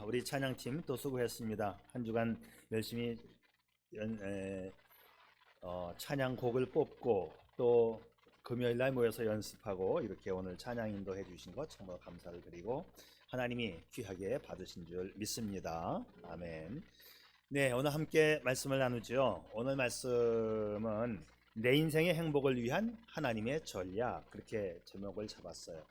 우리 찬양팀 또 수고했습니다. 한 주간 열심히 찬양곡을 뽑고 또 금요일 날 모여서 연습하고 이렇게 오늘 찬양 인도해 주신 것 정말 감사를 드리고 하나님이 귀하게 받으신 줄 믿습니다. 아멘. 네, 오늘 함께 말씀을 나누죠. 오늘 말씀은 내 인생의 행복을 위한 하나님의 전략, 그렇게 제목을 잡았어요.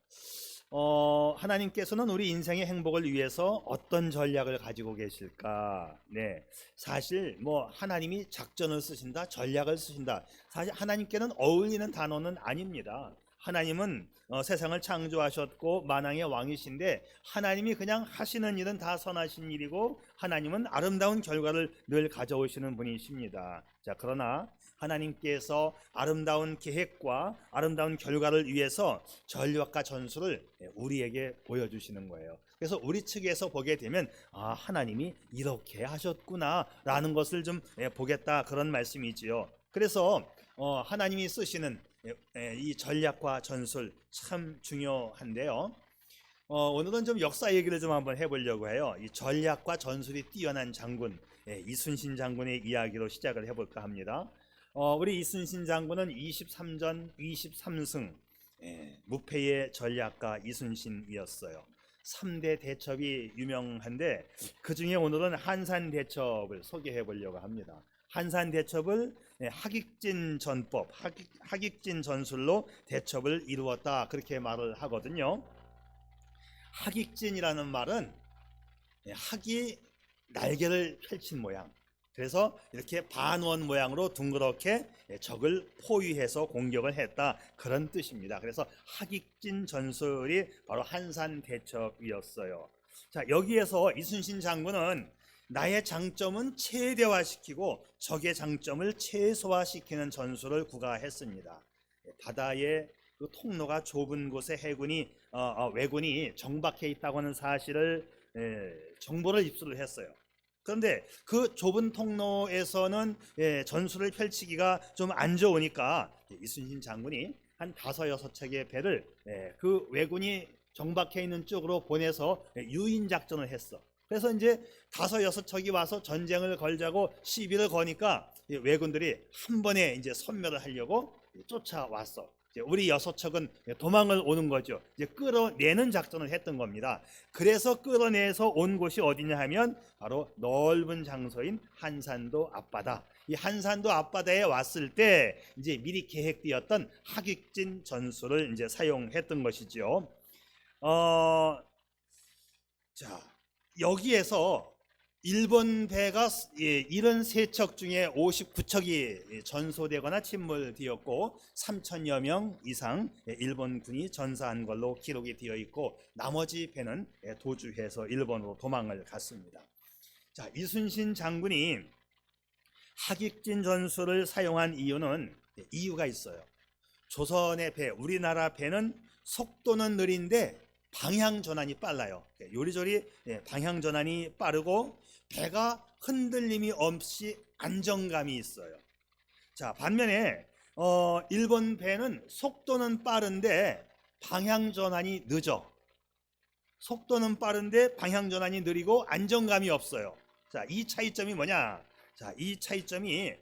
하나님께서는 우리 인생의 행복을 위해서 어떤 전략을 가지고 계실까? 네, 사실 하나님이 작전을 쓰신다, 전략을 쓰신다, 사실 하나님께는 어울리는 단어는 아닙니다. 하나님은 세상을 창조하셨고 만왕의 왕이신데 하나님이 그냥 하시는 일은 다 선하신 일이고 하나님은 아름다운 결과를 늘 가져오시는 분이십니다. 자, 그러나 하나님께서 아름다운 계획과 아름다운 결과를 위해서 전략과 전술을 우리에게 보여주시는 거예요. 그래서 우리 측에서 보게 되면 하나님이 이렇게 하셨구나 라는 것을 좀 보겠다, 그런 말씀이지요. 그래서 하나님이 쓰시는 이 전략과 전술 참 중요한데요. 오늘은 좀 역사 얘기를 좀 한번 해보려고 해요. 이 전략과 전술이 뛰어난 장군 이순신 장군의 이야기로 시작을 해볼까 합니다. 우리 이순신 장군은 23전 23승 무패의 전략가 이순신이었어요. 3대 대첩이 유명한데 그 중에 오늘은 한산 대첩을 소개해 보려고 합니다. 한산 대첩을 하깃진 전법, 하깃진 전술로 대첩을 이루었다, 그렇게 말을 하거든요. 하깃진이라는 말은 학이 날개를 펼친 모양, 그래서 이렇게 반원 모양으로 둥그렇게 적을 포위해서 공격을 했다, 그런 뜻입니다. 그래서 하깃진 전술이 바로 한산 대첩이었어요. 자, 여기에서 이순신 장군은 나의 장점은 최대화시키고 적의 장점을 최소화시키는 전술을 구가했습니다. 바다의 그 통로가 좁은 곳에 왜군이 정박해 있다고 하는 사실을 정보를 입수를 했어요. 그런데 그 좁은 통로에서는 전술을 펼치기가 좀 안 좋으니까 이순신 장군이 한 5-6척의 배를 그 왜군이 정박해 있는 쪽으로 보내서 유인 작전을 했어. 그래서 이제 5-6척이 와서 전쟁을 걸자고 시비를 거니까 왜군들이 한 번에 이제 섬멸을 하려고 쫓아왔어. 우리 6척은 도망을 오는 거죠. 이제 끌어내는 작전을 했던 겁니다. 그래서 끌어내서 온 곳이 어디냐 하면 바로 넓은 장소인 한산도 앞바다. 이 한산도 앞바다에 왔을 때 이제 미리 계획되었던 하깃진 전술을 이제 사용했던 것이죠. 자, 여기에서 일본 배가 73척 중에 59척이 전소되거나 침몰되었고 3,000여 명 이상 일본군이 전사한 걸로 기록이 되어 있고 나머지 배는 도주해서 일본으로 도망을 갔습니다. 자, 이순신 장군이 하깃진 전술을 사용한 이유가 있어요. 조선의 배, 우리나라 배는 속도는 느린데 방향 전환이 빨라요. 요리조리 방향 전환이 빠르고 배가 흔들림이 없이 안정감이 있어요. 자, 반면에 일본 배는 속도는 빠른데 방향 전환이 늦어. 속도는 빠른데 방향 전환이 느리고 안정감이 없어요. 자, 이 차이점이 뭐냐? 자, 이 차이점이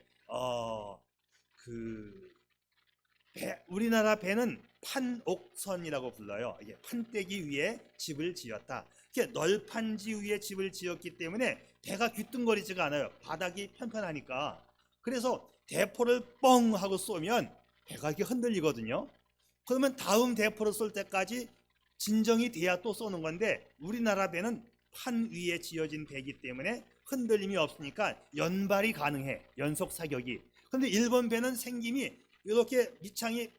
우리나라 배는 판옥선이라고 불러요. 이게 판때기 위에 집을 지었다. 이렇게 널판지 위에 집을 지었기 때문에 배가 귀뚱거리지가 않아요. 바닥이 편편하니까. 그래서 대포를 뻥 하고 쏘면 배가 이렇게 흔들리거든요. 그러면 다음 대포를 쏠 때까지 진정이 돼야 또 쏘는 건데 우리나라 배는 판 위에 지어진 배이기 때문에 흔들림이 없으니까 연발이 가능해. 연속 사격이. 그런데 일본 배는 생김이 이렇게 밑창이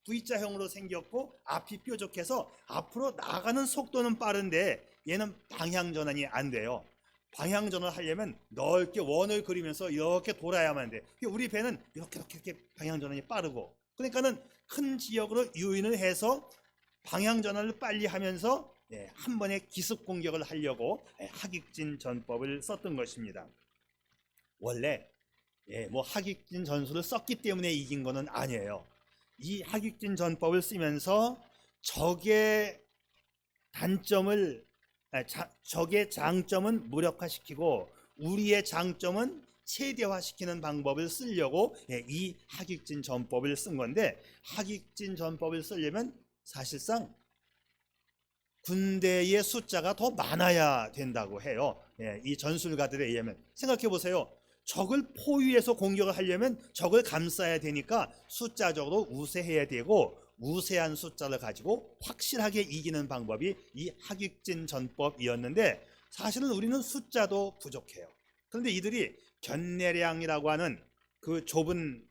V자형으로 생겼고 앞이 뾰족해서 앞으로 나가는 속도는 빠른데 얘는 방향 전환이 안 돼요. 방향 전환을 하려면 넓게 원을 그리면서 이렇게 돌아야만 돼. 우리 배는 이렇게 방향 전환이 빠르고, 그러니까는 큰 지역으로 유인을 해서 방향 전환을 빨리 하면서 한 번에 기습 공격을 하려고 하깃진 전법을 썼던 것입니다. 원래 하깃진 전술을 썼기 때문에 이긴 것은 아니에요. 이 하깃진 전법을 쓰면서 적의 단점을 적의 장점은 무력화시키고 우리의 장점은 최대화시키는 방법을 쓰려고 이 하객진 전법을 쓴 건데, 하객진 전법을 쓰려면 사실상 군대의 숫자가 더 많아야 된다고 해요. 이 전술가들에 의하면. 생각해 보세요. 적을 포위해서 공격을 하려면 적을 감싸야 되니까 숫자적으로 우세해야 되고, 우세한 숫자를 가지고 확실하게 이기는 방법이 이 하객진 전법이었는데, 사실은 우리는 숫자도 부족해요. 그런데 이들이 견내량이라고 하는 그 좁은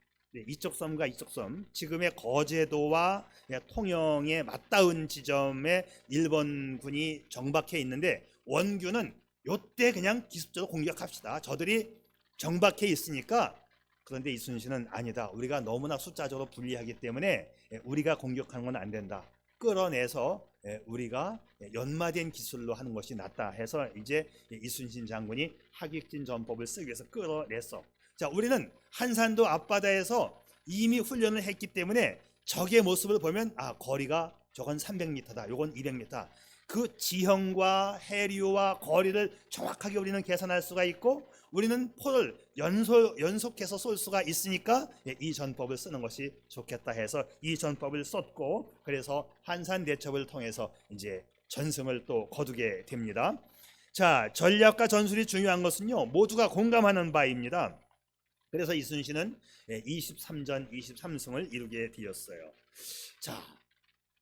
이쪽 섬과 이쪽 섬, 지금의 거제도와 통영에 맞닿은 지점에 일본군이 정박해 있는데, 원규는 요때 그냥 기습적으로 공격합시다, 저들이 정박해 있으니까. 그런데 이순신은 아니다, 우리가 너무나 숫자적으로 불리하기 때문에 우리가 공격하는 건 안 된다, 끌어내서 우리가 연마된 기술로 하는 것이 낫다 해서 이제 이순신 장군이 하객진 전법을 쓰기 위해서 끌어냈어. 자, 우리는 한산도 앞바다에서 이미 훈련을 했기 때문에 적의 모습을 보면 거리가 저건 300m다, 요건 200m, 그 지형과 해류와 거리를 정확하게 우리는 계산할 수가 있고, 우리는 포를 연속해서 쏠 수가 있으니까 이 전법을 쓰는 것이 좋겠다 해서 이 전법을 썼고, 그래서 한산 대첩을 통해서 이제 전승을 또 거두게 됩니다. 자, 전략과 전술이 중요한 것은요, 모두가 공감하는 바입니다. 그래서 이순신은 23전 23승을 이루게 되었어요. 자,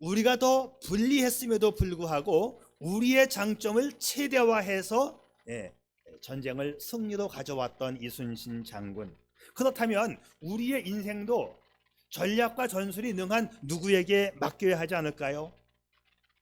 우리가 더 불리했음에도 불구하고 우리의 장점을 최대화해서 전쟁을 승리로 가져왔던 이순신 장군. 그렇다면 우리의 인생도 전략과 전술이 능한 누구에게 맡겨야 하지 않을까요?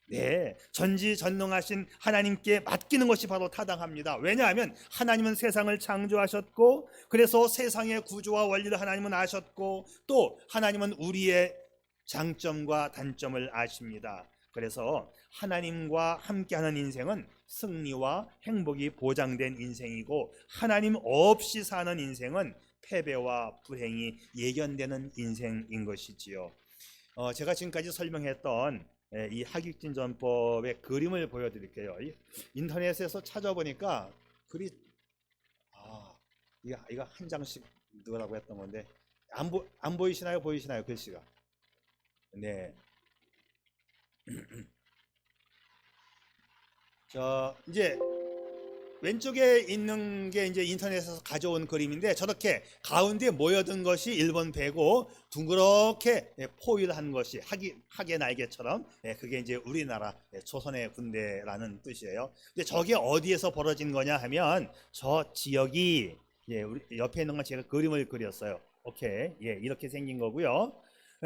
네, 전지전능하신 하나님께 맡기는 것이 바로 타당합니다. 왜냐하면 하나님은 세상을 창조하셨고, 그래서 세상의 구조와 원리를 하나님은 아셨고, 또 하나님은 우리의 장점과 단점을 아십니다. 그래서 하나님과 함께하는 인생은 승리와 행복이 보장된 인생이고, 하나님 없이 사는 인생은 패배와 불행이 예견되는 인생인 것이지요. 제가 지금까지 설명했던 이 하객진 전법의 그림을 보여드릴게요. 인터넷에서 찾아보니까 글이 이거 한 장씩 넣으라고 했던 건데 안 보이시나요? 보이시나요? 글씨가. 네. 저 이제 왼쪽에 있는 게 이제 인터넷에서 가져온 그림인데, 저렇게 가운데 모여든 것이 일본 배고 둥그렇게 포위를 한 것이 학의 날개처럼, 그게 이제 우리나라 조선의 군대라는 뜻이에요. 근데 저게 어디에서 벌어진 거냐 하면 저 지역이 우리 옆에 있는 건 제가 그림을 그렸어요. 오케이, 이렇게 생긴 거고요.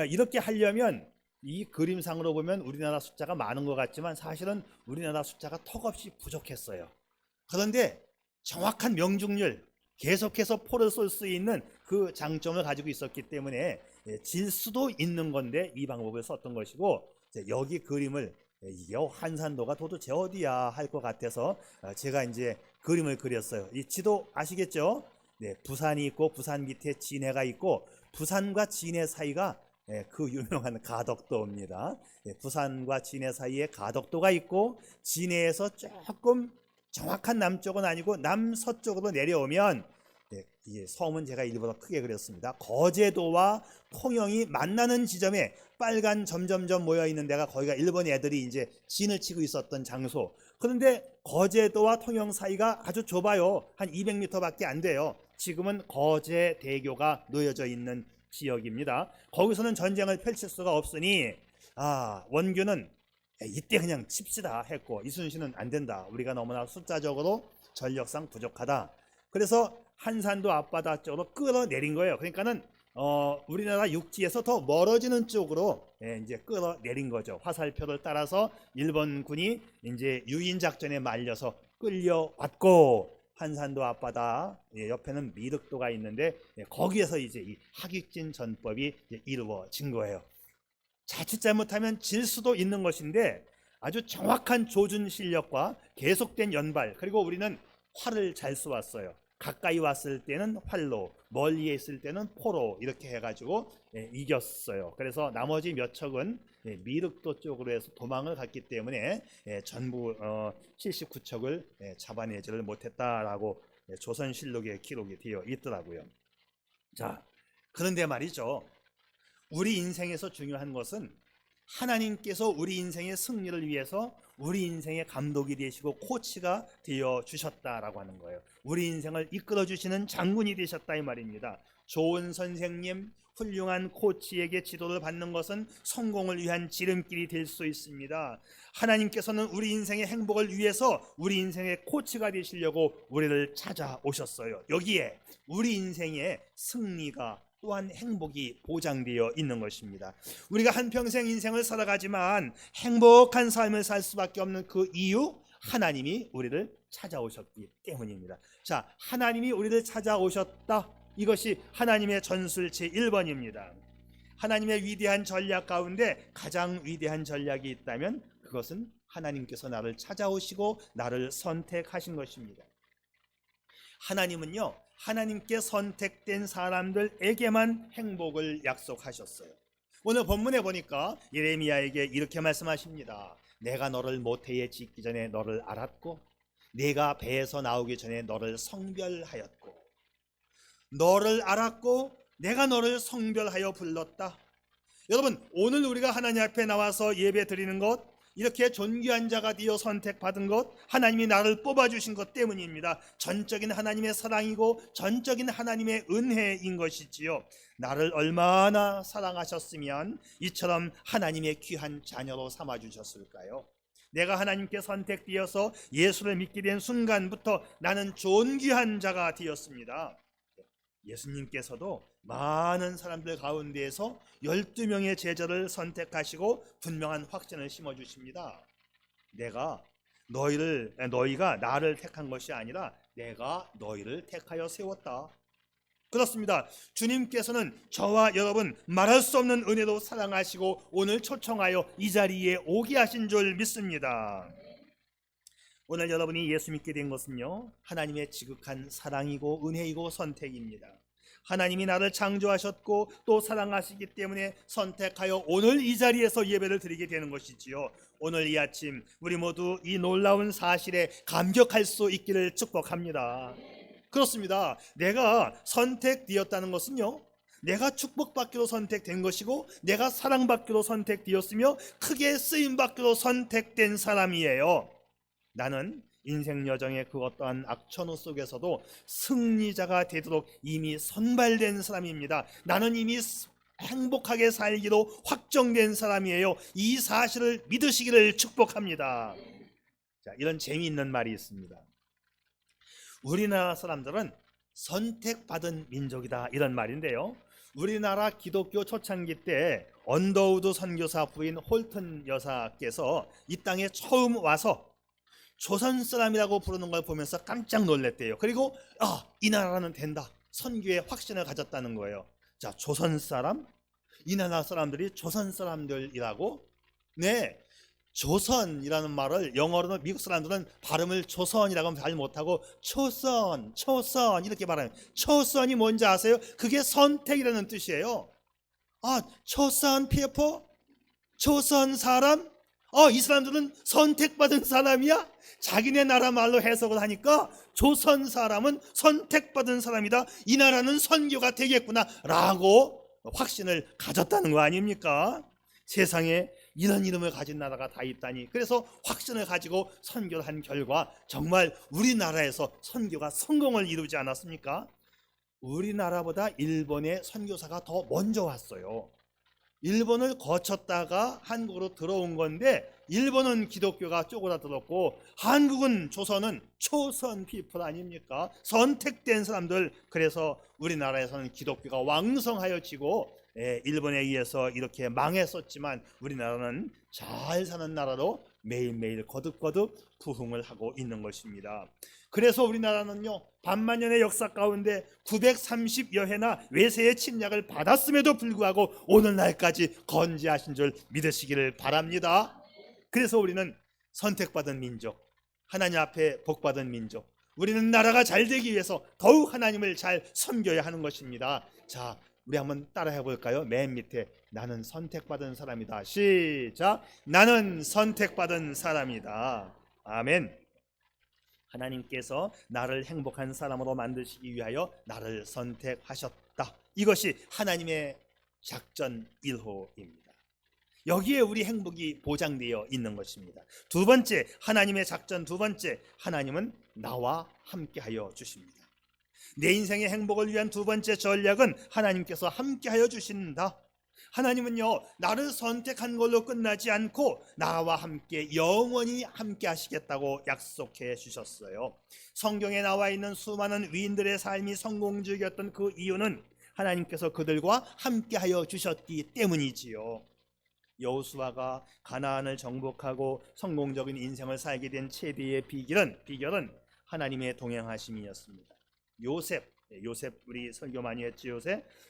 이렇게 하려면 이 그림상으로 보면 우리나라 숫자가 많은 것 같지만 사실은 우리나라 숫자가 턱없이 부족했어요. 그런데 정확한 명중률, 계속해서 포를 쏠 수 있는 그 장점을 가지고 있었기 때문에 질 수도 있는 건데 이 방법을 썼던 것이고, 여기 그림을 한산도가 도대체 어디야 할 것 같아서 제가 이제 그림을 그렸어요. 이 지도 아시겠죠? 네, 부산이 있고 부산 밑에 진해가 있고, 부산과 진해 사이가 그 유명한 가덕도입니다. 부산과 진해 사이에 가덕도가 있고, 진해에서 조금 정확한 남쪽은 아니고 남서쪽으로 내려오면, 이 섬은 제가 일부러 크게 그렸습니다. 거제도와 통영이 만나는 지점에 빨간 점점점 모여 있는 데가 거기가 일본 애들이 이제 진을 치고 있었던 장소. 그런데 거제도와 통영 사이가 아주 좁아요. 한 200m밖에 안 돼요. 지금은 거제대교가 놓여져 있는 지역입니다. 거기서는 전쟁을 펼칠 수가 없으니 원규는 이때 그냥 칩시다 했고, 이순신은 안 된다, 우리가 너무나 숫자적으로 전력상 부족하다. 그래서 한산도 앞바다 쪽으로 끌어내린 거예요. 그러니까는 우리나라 육지에서 더 멀어지는 쪽으로 이제 끌어내린 거죠. 화살표를 따라서 일본군이 이제 유인 작전에 말려서 끌려왔고, 한산도 앞바다 옆에는 미륵도가 있는데 거기에서 이제 이 하객진 전법이 이루어진 거예요. 자칫 잘못하면 질 수도 있는 것인데, 아주 정확한 조준 실력과 계속된 연발, 그리고 우리는 활을 잘 쏘았어요. 가까이 왔을 때는 활로, 멀리에 있을 때는 포로, 이렇게 해가지고 이겼어요. 그래서 나머지 몇 척은 미륵도 쪽으로 해서 도망을 갔기 때문에 전부 79척을 잡아내지를 못했다라고 조선실록에 기록이 되어 있더라고요. 자, 그런데 말이죠. 우리 인생에서 중요한 것은 하나님께서 우리 인생의 승리를 위해서 우리 인생의 감독이 되시고 코치가 되어 주셨다라고 하는 거예요. 우리 인생을 이끌어 주시는 장군이 되셨다 이 말입니다. 좋은 선생님, 훌륭한 코치에게 지도를 받는 것은 성공을 위한 지름길이 될 수 있습니다. 하나님께서는 우리 인생의 행복을 위해서 우리 인생의 코치가 되시려고 우리를 찾아오셨어요. 여기에 우리 인생의 승리가 또한 행복이 보장되어 있는 것입니다. 우리가 한평생 인생을 살아가지만 행복한 삶을 살 수밖에 없는 그 이유, 하나님이 우리를 찾아오셨기 때문입니다. 자, 하나님이 우리를 찾아오셨다. 이것이 하나님의 전술 제1번입니다. 하나님의 위대한 전략 가운데 가장 위대한 전략이 있다면 그것은 하나님께서 나를 찾아오시고 나를 선택하신 것입니다. 하나님은요, 하나님께 선택된 사람들에게만 행복을 약속하셨어요. 오늘 본문에 보니까 예레미야에게 이렇게 말씀하십니다. 내가 너를 모태에 짓기 전에 너를 알았고 네가 배에서 나오기 전에 너를 성별하였고, 너를 알았고 내가 너를 성별하여 불렀다. 여러분, 오늘 우리가 하나님 앞에 나와서 예배 드리는 것, 이렇게 존귀한 자가 되어 선택받은 것, 하나님이 나를 뽑아주신 것 때문입니다. 전적인 하나님의 사랑이고 전적인 하나님의 은혜인 것이지요. 나를 얼마나 사랑하셨으면 이처럼 하나님의 귀한 자녀로 삼아주셨을까요? 내가 하나님께 선택되어서 예수를 믿게 된 순간부터 나는 존귀한 자가 되었습니다. 예수님께서도 많은 사람들 가운데에서 12명의 제자를 선택하시고 분명한 확신을 심어주십니다. 너희가 나를 택한 것이 아니라 내가 너희를 택하여 세웠다. 그렇습니다. 주님께서는 저와 여러분 말할 수 없는 은혜로 사랑하시고 오늘 초청하여 이 자리에 오게 하신 줄 믿습니다. 오늘 여러분이 예수 믿게 된 것은요, 하나님의 지극한 사랑이고 은혜이고 선택입니다. 하나님이 나를 창조하셨고 또 사랑하시기 때문에 선택하여 오늘 이 자리에서 예배를 드리게 되는 것이지요. 오늘 이 아침 우리 모두 이 놀라운 사실에 감격할 수 있기를 축복합니다. 그렇습니다. 내가 선택되었다는 것은요, 내가 축복받기로 선택된 것이고 내가 사랑받기로 선택되었으며 크게 쓰임받기로 선택된 사람이에요. 나는 인생 여정의 그 어떠한 악천후 속에서도 승리자가 되도록 이미 선발된 사람입니다. 나는 이미 행복하게 살기로 확정된 사람이에요. 이 사실을 믿으시기를 축복합니다. 자, 이런 재미있는 말이 있습니다. 우리나라 사람들은 선택받은 민족이다, 이런 말인데요, 우리나라 기독교 초창기 때 언더우드 선교사 부인 홀튼 여사께서 이 땅에 처음 와서 조선 사람이라고 부르는 걸 보면서 깜짝 놀랐대요. 그리고 이 나라는 된다, 선교의 확신을 가졌다는 거예요. 자, 조선 사람? 이 나라 사람들이 조선 사람들이라고? 네, 조선이라는 말을 영어로는 미국 사람들은 발음을 조선이라고 하면 잘 못하고 초선 이렇게 말해요. 초선이 뭔지 아세요? 그게 선택이라는 뜻이에요. 초선 people? 조선 사람? 이 사람들은 선택받은 사람이야? 자기네 나라 말로 해석을 하니까 조선 사람은 선택받은 사람이다, 이 나라는 선교가 되겠구나 라고 확신을 가졌다는 거 아닙니까? 세상에 이런 이름을 가진 나라가 다 있다니. 그래서 확신을 가지고 선교를 한 결과 정말 우리나라에서 선교가 성공을 이루지 않았습니까? 우리나라보다 일본의 선교사가 더 먼저 왔어요. 일본을 거쳤다가 한국으로 들어온 건데, 일본은 기독교가 쪼그라들었고 한국은, 조선은 초선 피플 아닙니까? 선택된 사람들. 그래서 우리나라에서는 기독교가 왕성하여지고 일본에 의해서 이렇게 망했었지만 우리나라는 잘 사는 나라로 매일매일 거듭거듭 부흥을 하고 있는 것입니다. 그래서 우리나라는요, 반만년의 역사 가운데 930여 해나 외세의 침략을 받았음에도 불구하고 오늘날까지 건재하신 줄 믿으시기를 바랍니다. 그래서 우리는 선택받은 민족, 하나님 앞에 복받은 민족, 우리는 나라가 잘 되기 위해서 더욱 하나님을 잘 섬겨야 하는 것입니다. 자, 우리 한번 따라해 볼까요? 맨 밑에 나는 선택받은 사람이다. 시작. 나는 선택받은 사람이다. 아멘. 하나님께서 나를 행복한 사람으로 만드시기 위하여 나를 선택하셨다. 이것이 하나님의 작전 1호입니다. 여기에 우리 행복이 보장되어 있는 것입니다. 두 번째, 하나님의 작전 두 번째, 하나님은 나와 함께하여 주십니다. 내 인생의 행복을 위한 두 번째 전략은 하나님께서 함께하여 주신다. 하나님은요, 나를 선택한 걸로 끝나지 않고 나와 함께 영원히 함께 하시겠다고 약속해 주셨어요. 성경에 나와 있는 수많은 위인들의 삶이 성공적이었던 그 이유는 하나님께서 그들과 함께하여 주셨기 때문이지요. 여호수아가 가나안을 정복하고 성공적인 인생을 살게 된 최대의 비결은 하나님의 동행하심이었습니다. 요셉 우리 설교 많이 했지.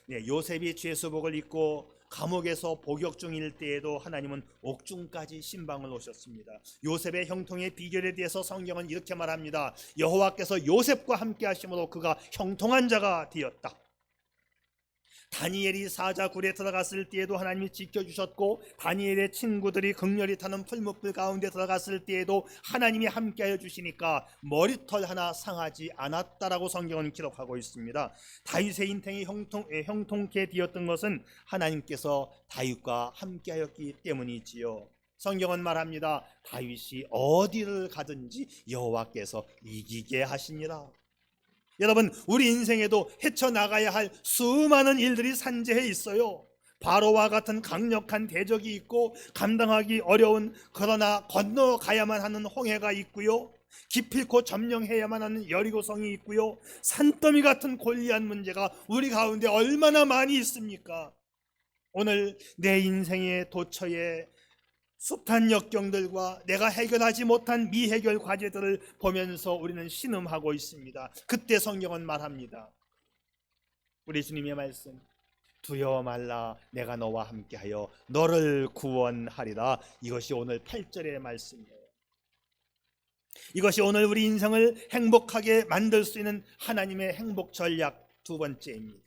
요셉이 죄수복을 입고 감옥에서 복역 중일 때에도 하나님은 옥중까지 신방을 오셨습니다. 요셉의 형통의 비결에 대해서 성경은 이렇게 말합니다. 여호와께서 요셉과 함께 하심으로 그가 형통한 자가 되었다. 다니엘이 사자굴에 들어갔을 때에도 하나님이 지켜주셨고, 다니엘의 친구들이 극렬히 타는 풀무불 가운데 들어갔을 때에도 하나님이 함께하여 주시니까 머리털 하나 상하지 않았다라고 성경은 기록하고 있습니다. 다윗의 인생이 형통케 되었던 것은 하나님께서 다윗과 함께하였기 때문이지요. 성경은 말합니다. 다윗이 어디를 가든지 여호와께서 이기게 하시니라. 여러분, 우리 인생에도 헤쳐나가야 할 수많은 일들이 산재해 있어요. 바로와 같은 강력한 대적이 있고, 감당하기 어려운 그러나 건너가야만 하는 홍해가 있고요, 기필코 점령해야만 하는 여리고성이 있고요, 산더미 같은 골리앗 문제가 우리 가운데 얼마나 많이 있습니까? 오늘 내 인생의 도처에 숱한 역경들과 내가 해결하지 못한 미해결 과제들을 보면서 우리는 신음하고 있습니다. 그때 성경은 말합니다. 우리 주님의 말씀, 두려워 말라, 내가 너와 함께하여 너를 구원하리라. 이것이 오늘 8절의 말씀이에요. 이것이 오늘 우리 인생을 행복하게 만들 수 있는 하나님의 행복 전략 두 번째입니다.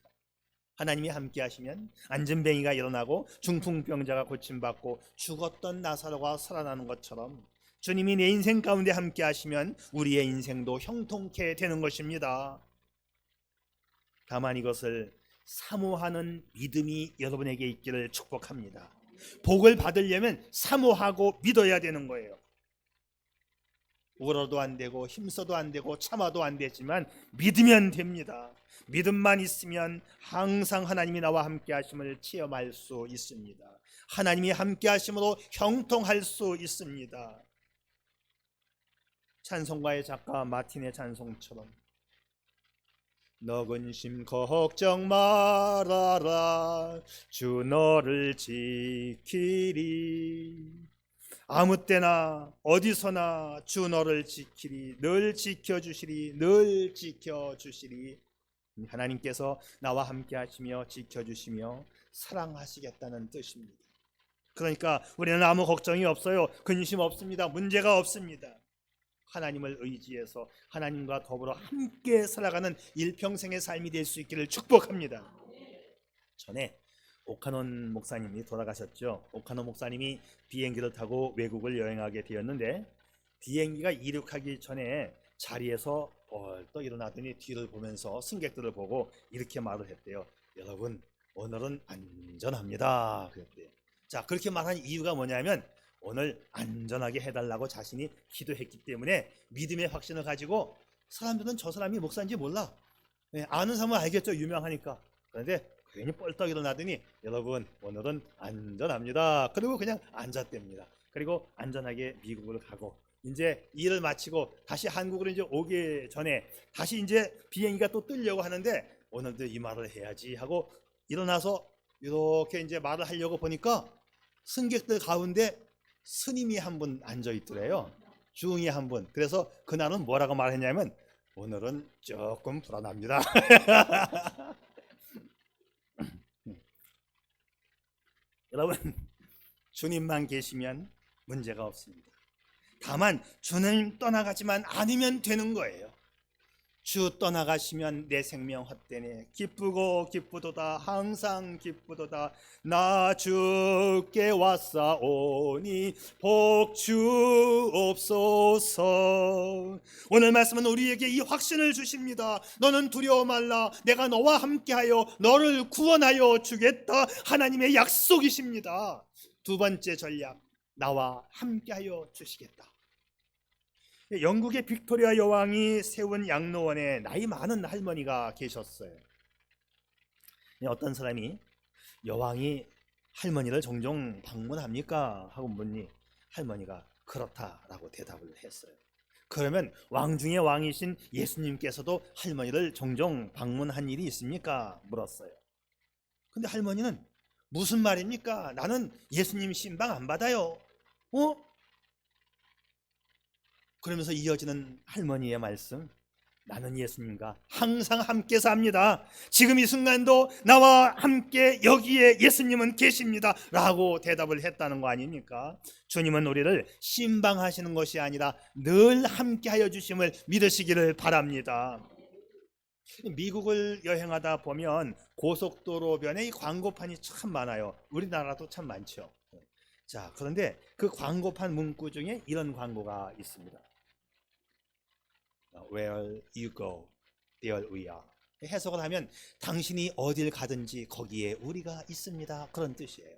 하나님이 함께 하시면 안전뱅이가 일어나고 중풍병자가 고침받고 죽었던 나사로가 살아나는 것처럼, 주님이 내 인생 가운데 함께 하시면 우리의 인생도 형통케 되는 것입니다. 다만 이것을 사모하는 믿음이 여러분에게 있기를 축복합니다. 복을 받으려면 사모하고 믿어야 되는 거예요. 울어도 안 되고 힘써도 안 되고 참아도 안 되지만 믿으면 됩니다. 믿음만 있으면 항상 하나님이 나와 함께 하심을 체험할 수 있습니다. 하나님이 함께 하심으로 형통할 수 있습니다. 찬송가의 작가 마틴의 찬송처럼, 너 근심 걱정 말아라, 주 너를 지키리. 아무 때나 어디서나 주 너를 지키리, 늘 지켜주시리, 늘 지켜주시리. 하나님께서 나와 함께 하시며 지켜주시며 사랑하시겠다는 뜻입니다. 그러니까 우리는 아무 걱정이 없어요. 근심 없습니다. 문제가 없습니다. 하나님을 의지해서 하나님과 더불어 함께 살아가는 일평생의 삶이 될 수 있기를 축복합니다. 전에 오카논 목사님이 돌아가셨죠. 오카논 목사님이 비행기를 타고 외국을 여행하게 되었는데, 비행기가 이륙하기 전에 자리에서 벌떡 일어나더니 뒤를 보면서 승객들을 보고 이렇게 말을 했대요. 여러분, 오늘은 안전합니다. 그랬대요. 자, 그렇게 말한 이유가 뭐냐면, 오늘 안전하게 해달라고 자신이 기도했기 때문에 믿음의 확신을 가지고, 사람들은 저 사람이 목사인지 몰라. 아는 사람은 알겠죠. 유명하니까. 그런데 괜히 뻘떡 일어나더니 여러분, 오늘은 안전합니다. 그리고 그냥 앉았답니다. 그리고 안전하게 미국을 가고, 이제 일을 마치고 다시 한국으로 이제 오기 전에 다시 이제 비행기가 또 뜨려고 하는데, 오늘도 이 말을 해야지 하고 일어나서 이렇게 이제 말을 하려고 보니까 승객들 가운데 스님이 한 분 앉아 있더래요. 중이 한 분. 그래서 그날은 뭐라고 말했냐면, 오늘은 조금 불안합니다. 여러분, 주님만 계시면 문제가 없습니다. 다만 주님 떠나가지만 않으면 되는 거예요. 주 떠나가시면 내 생명 헛되네. 기쁘고 기쁘도다 항상 기쁘도다. 나 주께 왔사오니 복 주옵소서. 오늘 말씀은 우리에게 이 확신을 주십니다. 너는 두려워 말라. 내가 너와 함께하여 너를 구원하여 주겠다. 하나님의 약속이십니다. 두 번째 전략, 나와 함께하여 주시겠다. 영국의 빅토리아 여왕이 세운 양로원에 나이 많은 할머니가 계셨어요. 어떤 사람이 여왕이 할머니를 종종 방문합니까? 하고 묻니 할머니가 그렇다라고 대답을 했어요. 그러면 왕 중에 왕이신 예수님께서도 할머니를 종종 방문한 일이 있습니까? 물었어요. 근데 할머니는 무슨 말입니까? 나는 예수님 신방 안 받아요. 그러면서 이어지는 할머니의 말씀, 나는 예수님과 항상 함께 삽니다. 지금 이 순간도 나와 함께 여기에 예수님은 계십니다 라고 대답을 했다는 거 아닙니까? 주님은 우리를 신방하시는 것이 아니라 늘 함께하여 주심을 믿으시기를 바랍니다. 미국을 여행하다 보면 고속도로변에 이 광고판이 참 많아요. 우리나라도 참 많죠. 자, 그런데 그 광고판 문구 중에 이런 광고가 있습니다. Where you go, there we are. 해석을 하면 당신이 어딜 가든지 거기에 우리가 있습니다, 그런 뜻이에요.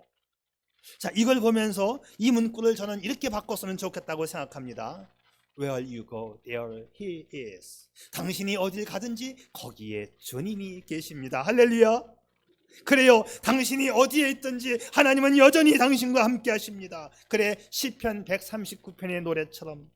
자, 이걸 보면서 이 문구를 저는 이렇게 바꿨으면 좋겠다고 생각합니다. Where you go, there he is. 당신이 어딜 가든지 거기에 주님이 계십니다. 할렐루야. 그래요, 당신이 어디에 있든지 하나님은 여전히 당신과 함께 하십니다. 그래, 시편 139편의 노래처럼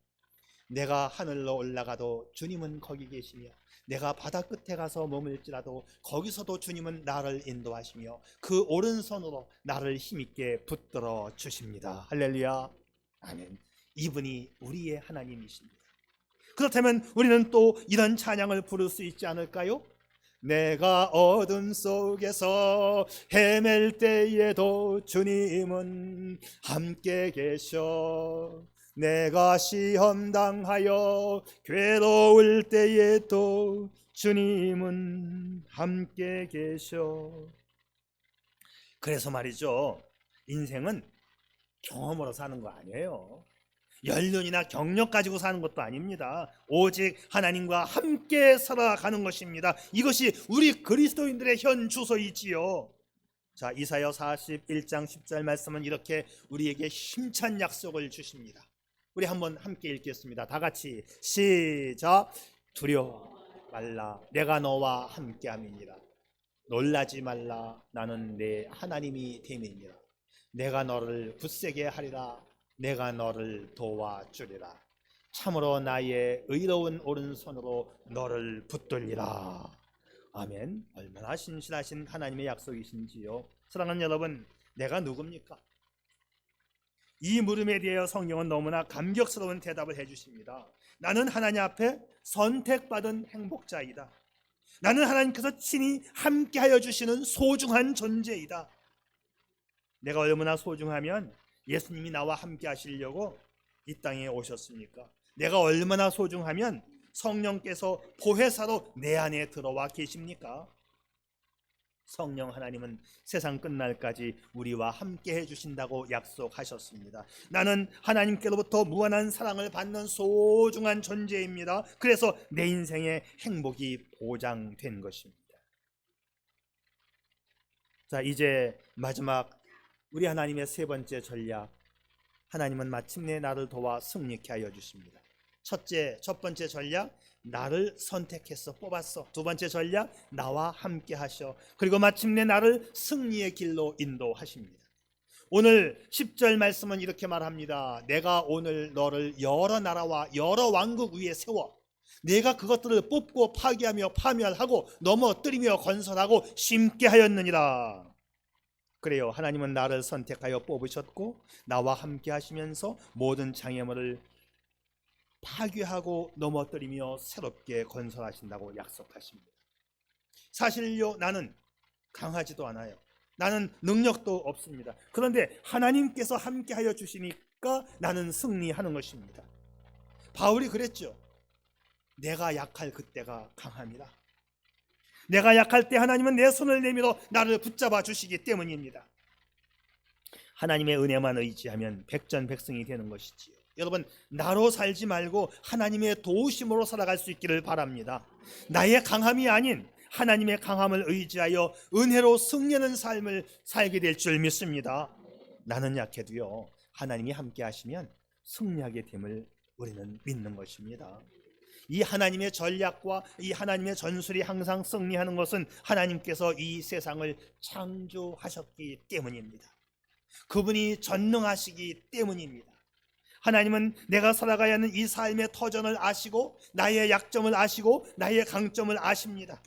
내가 하늘로 올라가도 주님은 거기 계시며 내가 바다 끝에 가서 머물지라도 거기서도 주님은 나를 인도하시며 그 오른손으로 나를 힘있게 붙들어 주십니다. 할렐루야. 아멘. 이분이 우리의 하나님이십니다. 그렇다면 우리는 또 이런 찬양을 부를 수 있지 않을까요? 내가 어둠 속에서 헤맬 때에도 주님은 함께 계셔. 내가 시험 당하여 괴로울 때에도 주님은 함께 계셔. 그래서 말이죠, 인생은 경험으로 사는 거 아니에요. 연륜이나 경력 가지고 사는 것도 아닙니다. 오직 하나님과 함께 살아가는 것입니다. 이것이 우리 그리스도인들의 현 주소이지요. 자, 이사야 41장 10절 말씀은 이렇게 우리에게 힘찬 약속을 주십니다. 우리 한번 함께 읽겠습니다. 다 같이 시작. 두려워 말라, 내가 너와 함께함이니라. 놀라지 말라, 나는 내 하나님이 됨이니라. 내가 너를 굳세게 하리라. 내가 너를 도와주리라. 참으로 나의 의로운 오른손으로 너를 붙들리라. 아멘. 얼마나 신실하신 하나님의 약속이신지요. 사랑하는 여러분, 내가 누굽니까? 이 물음에 대하여 성경은 너무나 감격스러운 대답을 해주십니다. 나는 하나님 앞에 선택받은 행복자이다. 나는 하나님께서 친히 함께하여 주시는 소중한 존재이다. 내가 얼마나 소중하면 예수님이 나와 함께 하시려고 이 땅에 오셨습니까? 내가 얼마나 소중하면 성령께서 보혜사로 내 안에 들어와 계십니까? 성령 하나님은 세상 끝날까지 우리와 함께 해주신다고 약속하셨습니다. 나는 하나님께로부터 무한한 사랑을 받는 소중한 존재입니다. 그래서 내 인생의 행복이 보장된 것입니다. 자, 이제 마지막 우리 하나님의 세 번째 전략, 하나님은 마침내 나를 도와 승리케 하여 주십니다. 첫 번째 전략, 나를 선택해서 뽑았어. 두 번째 전략, 나와 함께 하셔. 그리고 마침내 나를 승리의 길로 인도하십니다. 오늘 10절 말씀은 이렇게 말합니다. 내가 오늘 너를 여러 나라와 여러 왕국 위에 세워 내가 그것들을 뽑고 파괴하며 파멸하고 넘어뜨리며 건설하고 심게 하였느니라. 그래요, 하나님은 나를 선택하여 뽑으셨고 나와 함께 하시면서 모든 장애물을 파괴하고 넘어뜨리며 새롭게 건설하신다고 약속하십니다. 사실요, 나는 강하지도 않아요. 나는 능력도 없습니다. 그런데 하나님께서 함께하여 주시니까 나는 승리하는 것입니다. 바울이 그랬죠. 내가 약할 그때가 강합니다. 내가 약할 때 하나님은 내 손을 내밀어 나를 붙잡아 주시기 때문입니다. 하나님의 은혜만 의지하면 백전백승이 되는 것이지요. 여러분, 나로 살지 말고 하나님의 도우심으로 살아갈 수 있기를 바랍니다. 나의 강함이 아닌 하나님의 강함을 의지하여 은혜로 승리하는 삶을 살게 될 줄 믿습니다. 나는 약해도요, 하나님이 함께 하시면 승리하게 됨을 우리는 믿는 것입니다. 이 하나님의 전략과 이 하나님의 전술이 항상 승리하는 것은 하나님께서 이 세상을 창조하셨기 때문입니다. 그분이 전능하시기 때문입니다. 하나님은 내가 살아가야 하는 이 삶의 터전을 아시고 나의 약점을 아시고 나의 강점을 아십니다.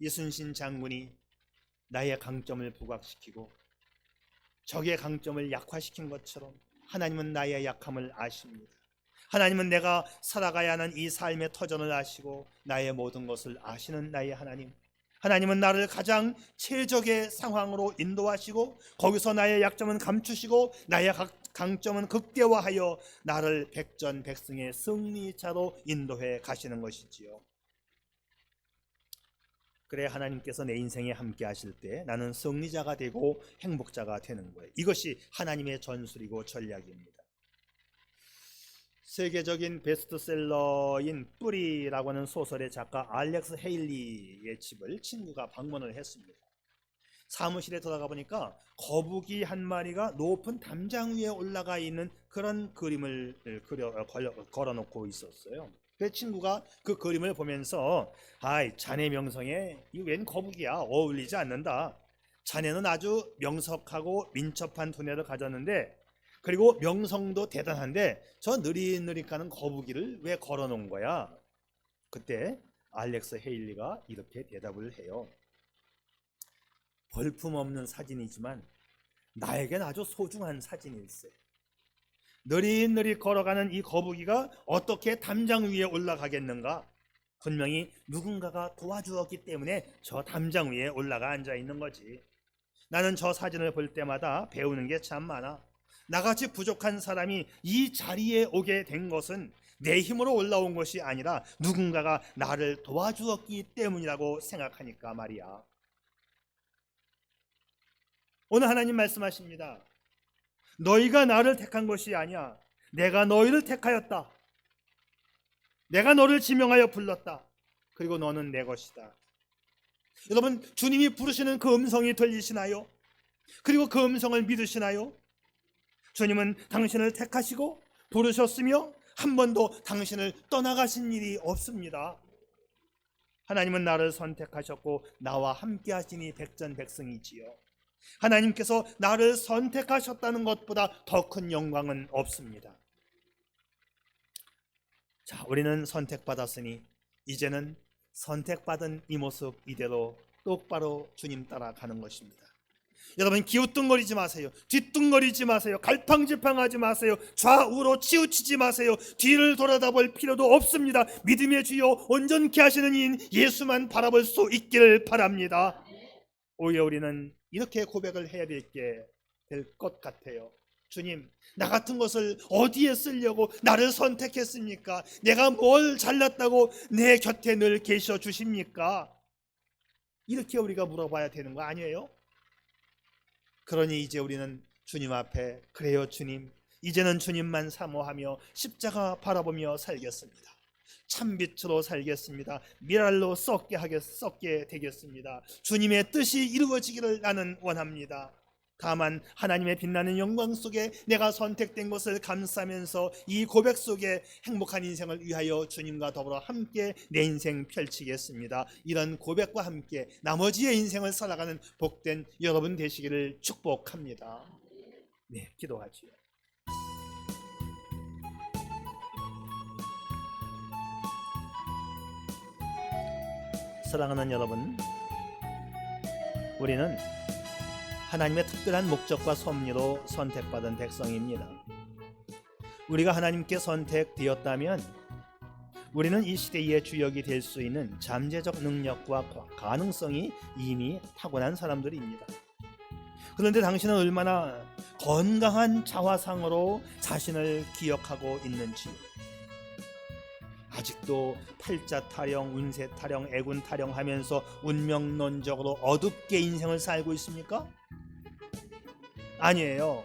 이순신 장군이 나의 강점을 부각시키고 적의 강점을 약화시킨 것처럼 하나님은 나의 약함을 아십니다. 하나님은 내가 살아가야 하는 이 삶의 터전을 아시고 나의 모든 것을 아시는 나의 하나님. 하나님은 나를 가장 최적의 상황으로 인도하시고 거기서 나의 약점은 감추시고 나의 강점은 극대화하여 나를 백전백승의 승리자로 인도해 가시는 것이지요. 그래 하나님께서 내 인생에 함께 하실 때 나는 승리자가 되고 행복자가 되는 거예요. 이것이 하나님의 전술이고 전략입니다. 세계적인 베스트셀러인 뿌리라고 하는 소설의 작가 알렉스 헤일리의 집을 친구가 방문을 했습니다. 사무실에 들어가 보니까 거북이 한 마리가 높은 담장 위에 올라가 있는 그런 그림을 걸어놓고 있었어요. 그 친구가 그 그림을 보면서 아이, 자네 명성에 이 웬 거북이야, 어울리지 않는다. 자네는 아주 명석하고 민첩한 두뇌를 가졌는데 그리고 명성도 대단한데 저 느릿느릿 가는 거북이를 왜 걸어놓은 거야? 그때 알렉스 헤일리가 이렇게 대답을 해요. 볼품없는 사진이지만 나에겐 아주 소중한 사진일세. 느릿느릿 걸어가는 이 거북이가 어떻게 담장 위에 올라가겠는가? 분명히 누군가가 도와주었기 때문에 저 담장 위에 올라가 앉아 있는 거지. 나는 저 사진을 볼 때마다 배우는 게 참 많아. 나같이 부족한 사람이 이 자리에 오게 된 것은 내 힘으로 올라온 것이 아니라 누군가가 나를 도와주었기 때문이라고 생각하니까 말이야. 오늘 하나님 말씀하십니다. 너희가 나를 택한 것이 아니야. 내가 너희를 택하였다. 내가 너를 지명하여 불렀다. 그리고 너는 내 것이다. 여러분, 주님이 부르시는 그 음성이 들리시나요? 그리고 그 음성을 믿으시나요? 주님은 당신을 택하시고 부르셨으며 한 번도 당신을 떠나가신 일이 없습니다. 하나님은 나를 선택하셨고 나와 함께 하시니 백전백승이지요. 하나님께서 나를 선택하셨다는 것보다 더 큰 영광은 없습니다. 자, 우리는 선택받았으니 이제는 선택받은 이 모습 이대로 똑바로 주님 따라가는 것입니다. 여러분, 기웃뚱거리지 마세요. 뒷뚱거리지 마세요. 갈팡질팡하지 마세요. 좌우로 치우치지 마세요. 뒤를 돌아다볼 필요도 없습니다. 믿음의 주여 온전케 하시는 이인 예수만 바라볼 수 있기를 바랍니다. 오히려 우리는 이렇게 고백을 해야 될 것 같아요. 주님, 나 같은 것을 어디에 쓰려고 나를 선택했습니까? 내가 뭘 잘났다고 내 곁에 늘 계셔 주십니까? 이렇게 우리가 물어봐야 되는 거 아니에요? 그러니 이제 우리는 주님 앞에 그래요 주님, 이제는 주님만 사모하며 십자가 바라보며 살겠습니다. 참빛으로 살겠습니다. 미랄로 썩게 되겠습니다. 주님의 뜻이 이루어지기를 나는 원합니다. 다만 하나님의 빛나는 영광 속에 내가 선택된 것을 감사하면서 이 고백 속에 행복한 인생을 위하여 주님과 더불어 함께 내 인생 펼치겠습니다. 이런 고백과 함께 나머지의 인생을 살아가는 복된 여러분 되시기를 축복합니다. 네, 기도하지요. 사랑하는 여러분, 우리는 하나님의 특별한 목적과 섭리로 선택받은 백성입니다. 우리가 하나님께 선택되었다면 우리는 이 시대의 주역이 될 수 있는 잠재적 능력과 가능성이 이미 타고난 사람들입니다. 그런데 당신은 얼마나 건강한 자화상으로 자신을 기억하고 있는지, 아직도 팔자 타령, 운세 타령, 애군 타령하면서 운명론적으로 어둡게 인생을 살고 있습니까? 아니에요.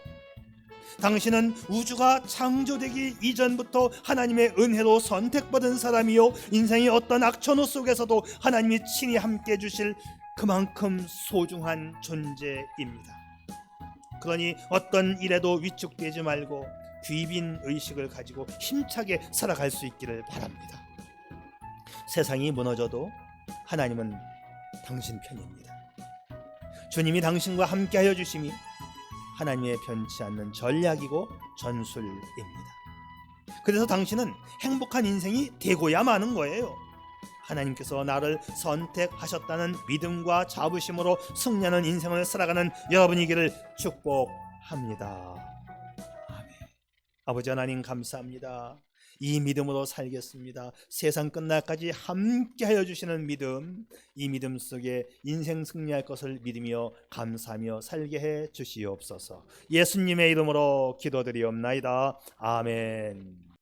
당신은 우주가 창조되기 이전부터 하나님의 은혜로 선택받은 사람이요, 인생의 어떤 악천후 속에서도 하나님이 친히 함께 주실 그만큼 소중한 존재입니다. 그러니 어떤 일에도 위축되지 말고 귀빈 의식을 가지고 힘차게 살아갈 수 있기를 바랍니다. 세상이 무너져도 하나님은 당신 편입니다. 주님이 당신과 함께하여 주심이 하나님의 변치 않는 전략이고 전술입니다. 그래서 당신은 행복한 인생이 되고야 마는 거예요. 하나님께서 나를 선택하셨다는 믿음과 자부심으로 승리하는 인생을 살아가는 여러분이기를 축복합니다. 아멘. 아버지 하나님 감사합니다. 이 믿음으로 살겠습니다. 세상 끝날까지 함께하여 주시는 믿음, 이 믿음 속에 인생 승리할 것을 믿으며 감사하며 살게 해 주시옵소서. 예수님의 이름으로 기도드리옵나이다. 아멘.